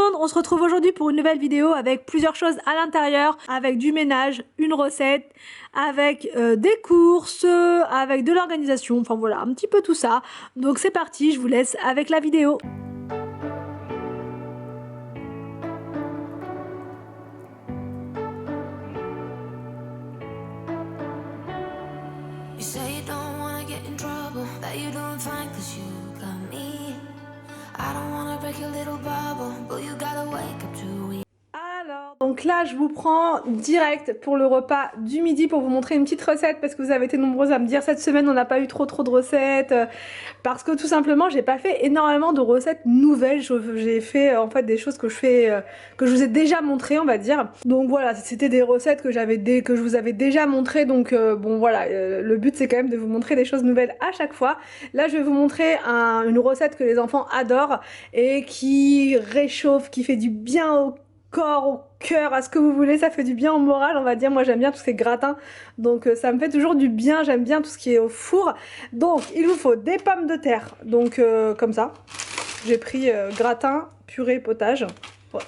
monde, on se retrouve aujourd'hui pour une nouvelle vidéo avec plusieurs choses à l'intérieur, avec du ménage, une recette, avec des courses, avec de l'organisation, enfin voilà, un petit peu tout ça. Donc c'est parti, je vous laisse avec la vidéo. Alors, donc là je vous prends direct pour le repas du midi pour vous montrer une petite recette parce que vous avez été nombreuses à me dire cette semaine on n'a pas eu trop de recettes parce que tout simplement j'ai pas fait énormément de recettes nouvelles. J'ai fait en fait des choses que je vous ai déjà montré, on va dire. Donc voilà, c'était des recettes que je vous avais déjà montré, donc bon voilà, le but c'est quand même de vous montrer des choses nouvelles à chaque fois. Là je vais vous montrer une recette que les enfants adorent et qui réchauffe, qui fait du bien au corps, au cœur, à ce que vous voulez, ça fait du bien au moral, on va dire. Moi j'aime bien tous ces gratins, donc ça me fait toujours du bien, j'aime bien tout ce qui est au four. Donc il vous faut des pommes de terre, donc comme ça. J'ai pris gratin, purée, potage. Voilà.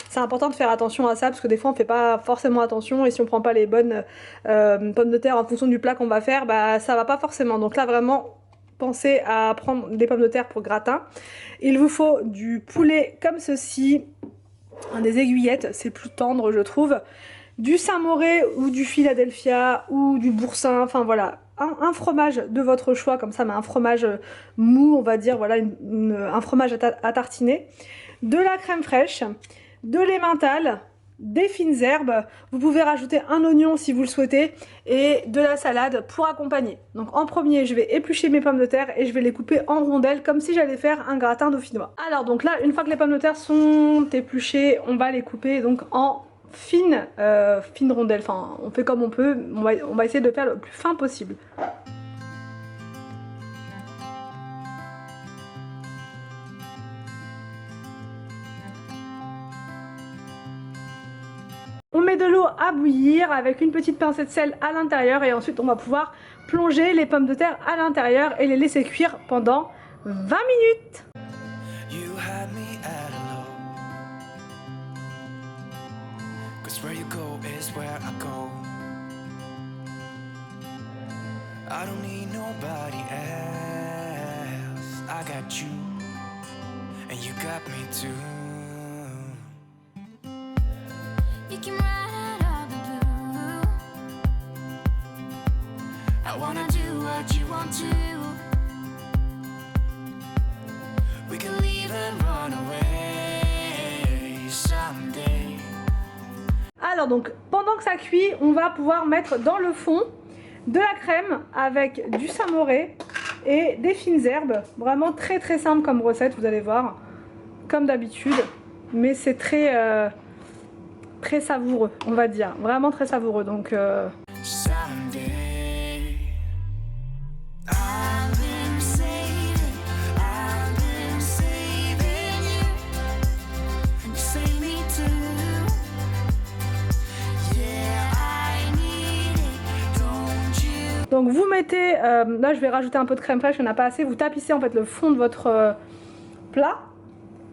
C'est important de faire attention à ça parce que des fois on fait pas forcément attention et si on prend pas les bonnes pommes de terre en fonction du plat qu'on va faire, bah ça va pas forcément. Donc là vraiment pensez à prendre des pommes de terre pour gratin. Il vous faut du poulet comme ceci, des aiguillettes, c'est plus tendre je trouve, du Saint-Mauré ou du Philadelphia ou du Boursin, enfin voilà, un fromage de votre choix comme ça, mais un fromage mou on va dire, voilà, un fromage à tartiner, de la crème fraîche, de l'emmental, des fines herbes, vous pouvez rajouter un oignon si vous le souhaitez et de la salade pour accompagner. Donc en premier je vais éplucher mes pommes de terre et je vais les couper en rondelles comme si j'allais faire un gratin dauphinois. Alors donc là une fois que les pommes de terre sont épluchées, on va les couper donc en fines rondelles, enfin on fait comme on peut, on va essayer de faire le plus fin possible. On met de l'eau à bouillir avec une petite pincée de sel à l'intérieur et ensuite on va pouvoir plonger les pommes de terre à l'intérieur et les laisser cuire pendant 20 minutes. I wanna do what you want to. We can leave and run away someday. Alors donc pendant que ça cuit, on va pouvoir mettre dans le fond de la crème avec du Saint-Mauré et des fines herbes. Vraiment très simple comme recette, vous allez voir, comme d'habitude, mais c'est très savoureux, on va dire, vraiment très savoureux. Donc Donc vous mettez, là je vais rajouter un peu de crème fraîche, il n'y en a pas assez, vous tapissez en fait le fond de votre plat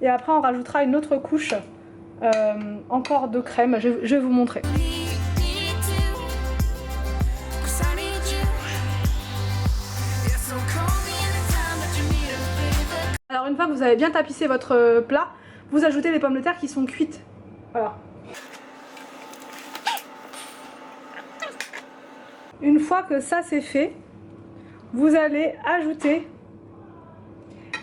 et après on rajoutera une autre couche encore de crème, je vais vous montrer. Alors une fois que vous avez bien tapissé votre plat, vous ajoutez les pommes de terre qui sont cuites, voilà. Une fois que ça c'est fait, vous allez ajouter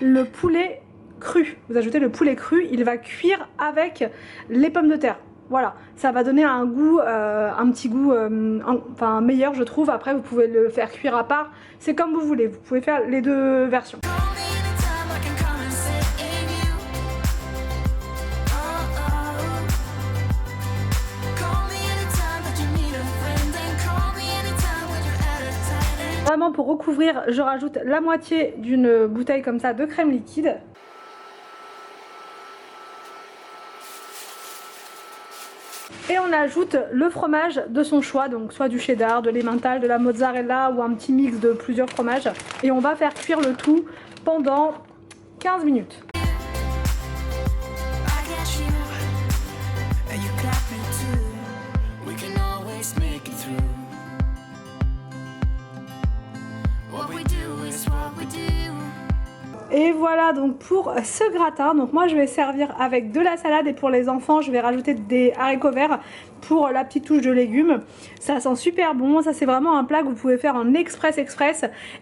le poulet cru. Vous ajoutez le poulet cru, il va cuire avec les pommes de terre. Voilà, ça va donner un goût, un petit goût enfin meilleur je trouve. Après vous pouvez le faire cuire à part, c'est comme vous voulez, vous pouvez faire les deux versions. Vraiment pour recouvrir, je rajoute la moitié d'une bouteille comme ça de crème liquide. Et on ajoute le fromage de son choix, donc soit du cheddar, de l'emmental, de la mozzarella ou un petit mix de plusieurs fromages. Et on va faire cuire le tout pendant 15 minutes. voilà donc pour ce gratin. Donc moi je vais servir avec de la salade et pour les enfants je vais rajouter des haricots verts pour la petite touche de légumes. Ça sent super bon, ça c'est vraiment un plat que vous pouvez faire en express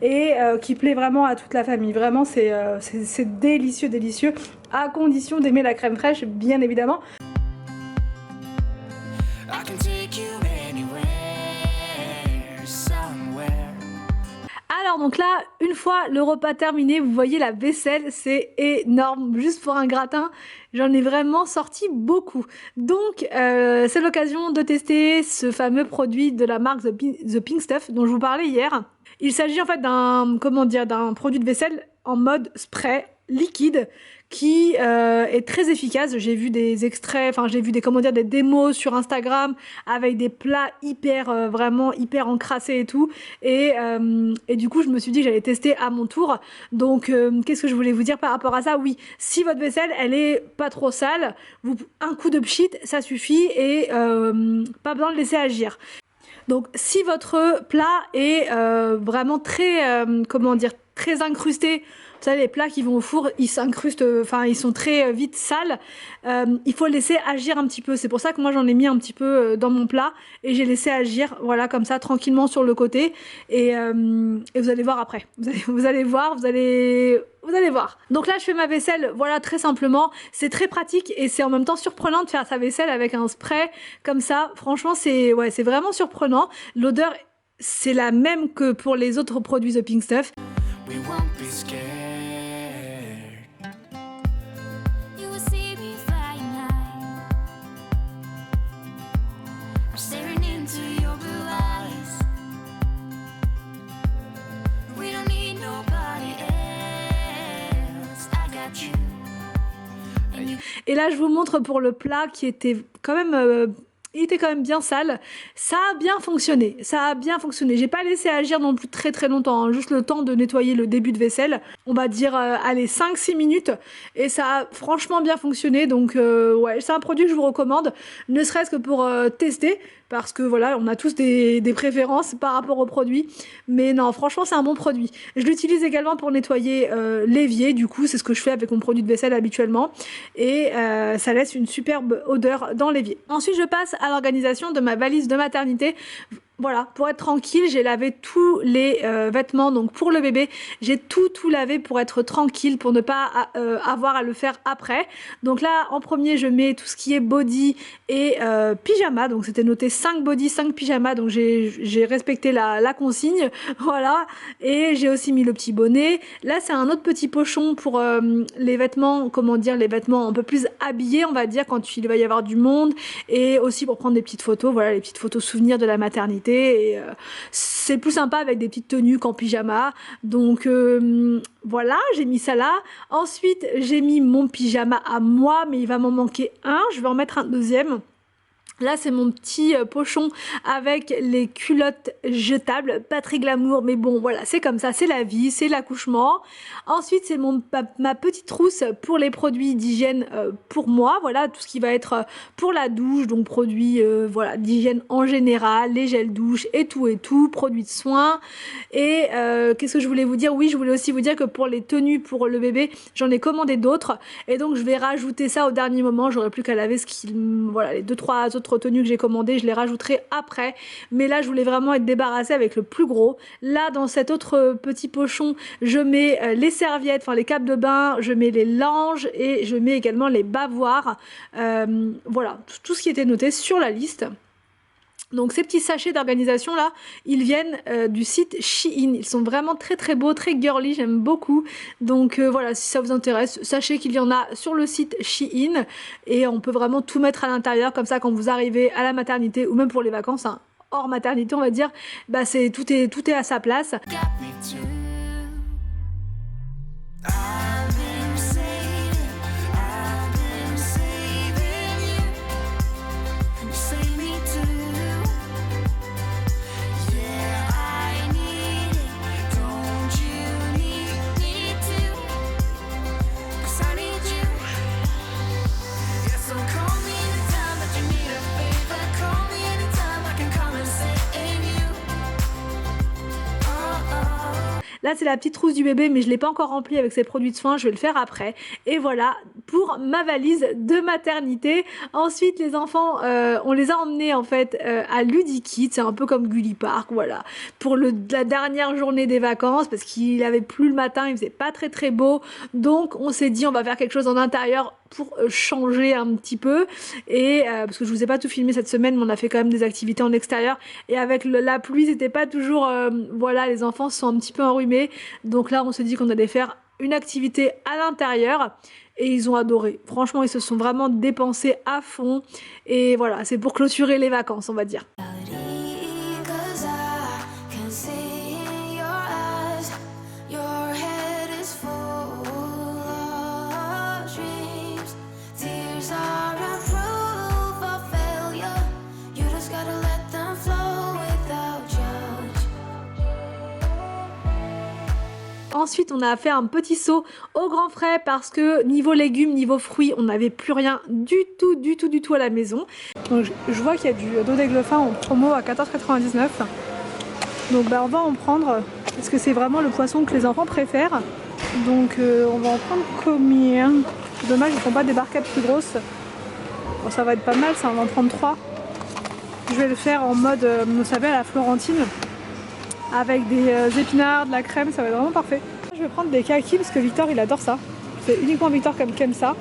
et qui plaît vraiment à toute la famille. Vraiment c'est délicieux, délicieux, à condition d'aimer la crème fraîche bien évidemment. Alors donc là, une fois le repas terminé, vous voyez la vaisselle, c'est énorme. Juste pour un gratin, j'en ai vraiment sorti beaucoup. Donc c'est l'occasion de tester ce fameux produit de la marque The Pink Stuff dont je vous parlais hier. Il s'agit en fait d'un produit de vaisselle en mode spray liquide qui est très efficace. J'ai vu des extraits, enfin j'ai vu des démos sur Instagram avec des plats vraiment hyper encrassés et tout. Et du coup je me suis dit que j'allais tester à mon tour. Donc qu'est-ce que je voulais vous dire par rapport à ça? Oui, si votre vaisselle elle est pas trop sale, un coup de pchit ça suffit et pas besoin de laisser agir. Donc si votre plat est vraiment très très incrusté, vous savez les plats qui vont au four ils s'incrustent, ils sont très vite sales, il faut laisser agir un petit peu. C'est pour ça que moi j'en ai mis un petit peu dans mon plat et j'ai laissé agir, voilà, comme ça tranquillement sur le côté et vous allez voir après, vous allez voir. Donc là je fais ma vaisselle, voilà, très simplement. C'est très pratique et c'est en même temps surprenant de faire sa vaisselle avec un spray comme ça. Franchement c'est vraiment surprenant. L'odeur c'est la même que pour les autres produits The Pink Stuff. We won't be scared. You will see me flying high. I'm staring into your blue eyes. We don't need nobody else. I got you. Et là je vous montre pour le plat qui était quand même il était quand même bien sale. Ça a bien fonctionné, j'ai pas laissé agir non plus très très longtemps, hein. Juste le temps de nettoyer le début de vaisselle, on va dire allez 5-6 minutes et ça a franchement bien fonctionné. Donc ouais, c'est un produit que je vous recommande, ne serait-ce que pour tester, parce que voilà, on a tous des préférences par rapport au produit, mais non franchement c'est un bon produit. Je l'utilise également pour nettoyer l'évier, du coup c'est ce que je fais avec mon produit de vaisselle habituellement et ça laisse une superbe odeur dans l'évier. Ensuite je passe à l'organisation de ma valise de maternité. Voilà, pour être tranquille, j'ai lavé tous les vêtements, donc pour le bébé, j'ai tout lavé pour être tranquille, pour ne pas avoir à le faire après. Donc là, en premier, je mets tout ce qui est body et pyjama, donc c'était noté 5 body, 5 pyjama, donc j'ai respecté la consigne, voilà. Et j'ai aussi mis le petit bonnet. Là, c'est un autre petit pochon pour les vêtements, les vêtements un peu plus habillés, on va dire, quand il va y avoir du monde, et aussi pour prendre des petites photos, voilà, les petites photos souvenirs de la maternité. Et c'est plus sympa avec des petites tenues qu'en pyjama. Donc voilà, j'ai mis ça là. Ensuite j'ai mis mon pyjama à moi, mais il va m'en manquer un, je vais en mettre un deuxième. Là c'est mon petit pochon avec les culottes jetables, pas très glamour, mais bon voilà, c'est comme ça, c'est la vie, c'est l'accouchement. Ensuite c'est ma petite trousse pour les produits d'hygiène pour moi, voilà, tout ce qui va être pour la douche, donc produits voilà, d'hygiène en général, les gels douche et tout, produits de soins. Et qu'est-ce que je voulais vous dire? Oui, je voulais aussi vous dire que pour les tenues pour le bébé, j'en ai commandé d'autres et donc je vais rajouter ça au dernier moment. J'aurai plus qu'à laver voilà, les 2-3 autres tenues que j'ai commandées, je les rajouterai après, mais là je voulais vraiment être débarrassée avec le plus gros. Là dans cet autre petit pochon je mets les serviettes, les capes de bain, je mets les langes et je mets également les bavoirs, voilà tout ce qui était noté sur la liste. Donc ces petits sachets d'organisation là, ils viennent du site Shein. Ils sont vraiment très très beaux, très girly, j'aime beaucoup. Donc voilà, si ça vous intéresse, sachez qu'il y en a sur le site Shein et on peut vraiment tout mettre à l'intérieur, comme ça quand vous arrivez à la maternité ou même pour les vacances, hein, hors maternité on va dire, bah tout est à sa place. Là c'est la petite trousse du bébé, mais je l'ai pas encore remplie avec ses produits de soins, je vais le faire après. Et voilà pour ma valise de maternité. Ensuite les enfants, on les a emmenés en fait à Ludikit, c'est un peu comme Gulli Park, voilà, pour la dernière journée des vacances, parce qu'il avait plu le matin, il faisait pas très beau, donc on s'est dit on va faire quelque chose en intérieur pour changer un petit peu, et parce que je vous ai pas tout filmé cette semaine, mais on a fait quand même des activités en extérieur, et avec la pluie c'était pas toujours, voilà, les enfants se sont un petit peu enrhumés, donc là on s'est dit qu'on allait faire une activité à l'intérieur, et ils ont adoré. Franchement, ils se sont vraiment dépensés à fond, et voilà, c'est pour clôturer les vacances, on va dire. Ensuite, on a fait un petit saut au grand frais parce que niveau légumes, niveau fruits, on n'avait plus rien du tout à la maison. Donc, je vois qu'il y a du dos d'aigle-fin en promo à 14,99 €. Donc on va en prendre parce que c'est vraiment le poisson que les enfants préfèrent. Donc on va en prendre combien? Dommage, ils ne font pas des barquettes plus grosses. Bon, ça va être pas mal, ça, on va en prendre 3. Je vais le faire en mode, vous savez, à la Florentine, avec des épinards, de la crème, ça va être vraiment parfait. Je vais prendre des kakis parce que Victor il adore ça. C'est uniquement Victor qui aime ça.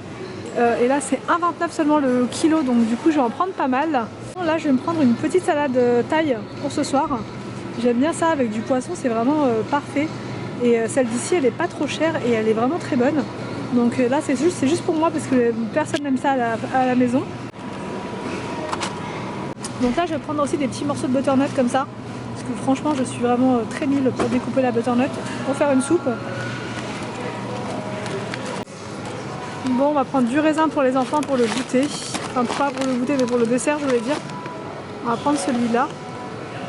Et là c'est 1,29 € seulement le kilo, donc du coup je vais en prendre pas mal. Là je vais me prendre une petite salade thaï pour ce soir. J'aime bien ça avec du poisson, c'est vraiment parfait. Et celle d'ici elle est pas trop chère et elle est vraiment très bonne. Donc là c'est juste pour moi parce que personne n'aime ça à la maison. Donc là je vais prendre aussi des petits morceaux de butternut comme ça. Parce que franchement je suis vraiment très nulle pour découper la butternut pour faire une soupe. Bon, on va prendre du raisin pour les enfants pour le goûter. Enfin pas pour le goûter mais pour le dessert je voulais dire. On va prendre celui-là.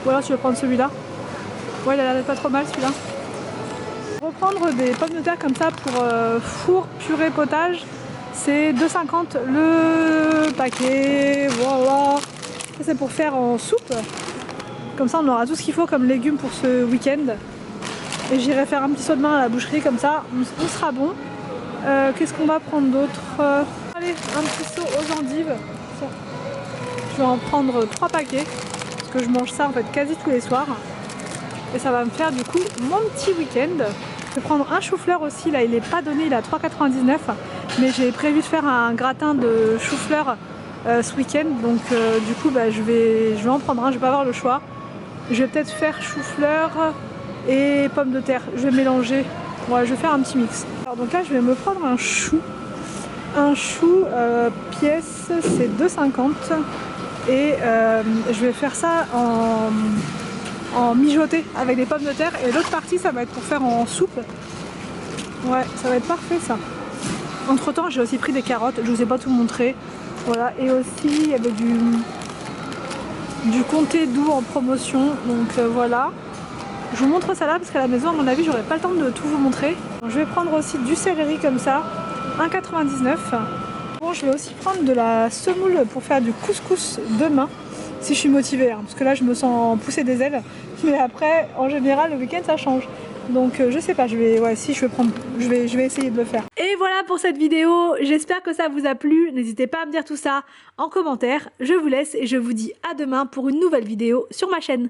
Ou alors tu veux prendre celui-là? Ouais, il a l'air d'être pas trop mal celui-là. On va prendre des pommes de terre comme ça pour four, purée, potage. C'est 2,50 € le paquet. Voilà. Ça c'est pour faire en soupe. Comme ça on aura tout ce qu'il faut comme légumes pour ce week-end. Et j'irai faire un petit saut de main à la boucherie, comme ça on sera bon. Qu'est-ce qu'on va prendre d'autre? Allez, un petit saut aux endives. Je vais en prendre 3 paquets. Parce que je mange ça en fait quasi tous les soirs. Et ça va me faire du coup mon petit week-end. Je vais prendre un chou-fleur aussi, là il n'est pas donné, il est à 3,99 €. Mais j'ai prévu de faire un gratin de chou-fleur ce week-end. Donc du coup je vais en prendre un, je vais pas avoir le choix. Je vais peut-être faire chou-fleur et pommes de terre. Je vais mélanger. Ouais, je vais faire un petit mix. Alors donc là, je vais me prendre un chou. Un chou pièce, c'est 2,50 €. Et je vais faire ça en mijoté avec des pommes de terre. Et l'autre partie, ça va être pour faire en soupe. Ouais, ça va être parfait ça. Entre temps, j'ai aussi pris des carottes. Je vous ai pas tout montré. Voilà. Et aussi, il y avait du comté doux en promotion, donc voilà. Je vous montre ça là parce qu'à la maison à mon avis j'aurai pas le temps de tout vous montrer. Donc, je vais prendre aussi du céleri comme ça, 1,99 €. Bon, je vais aussi prendre de la semoule pour faire du couscous demain, si je suis motivée, hein, parce que là je me sens pousser des ailes, mais après en général le week-end ça change. Donc je sais pas, je vais essayer de le faire. Et voilà pour cette vidéo, j'espère que ça vous a plu. N'hésitez pas à me dire tout ça en commentaire. Je vous laisse et je vous dis à demain pour une nouvelle vidéo sur ma chaîne.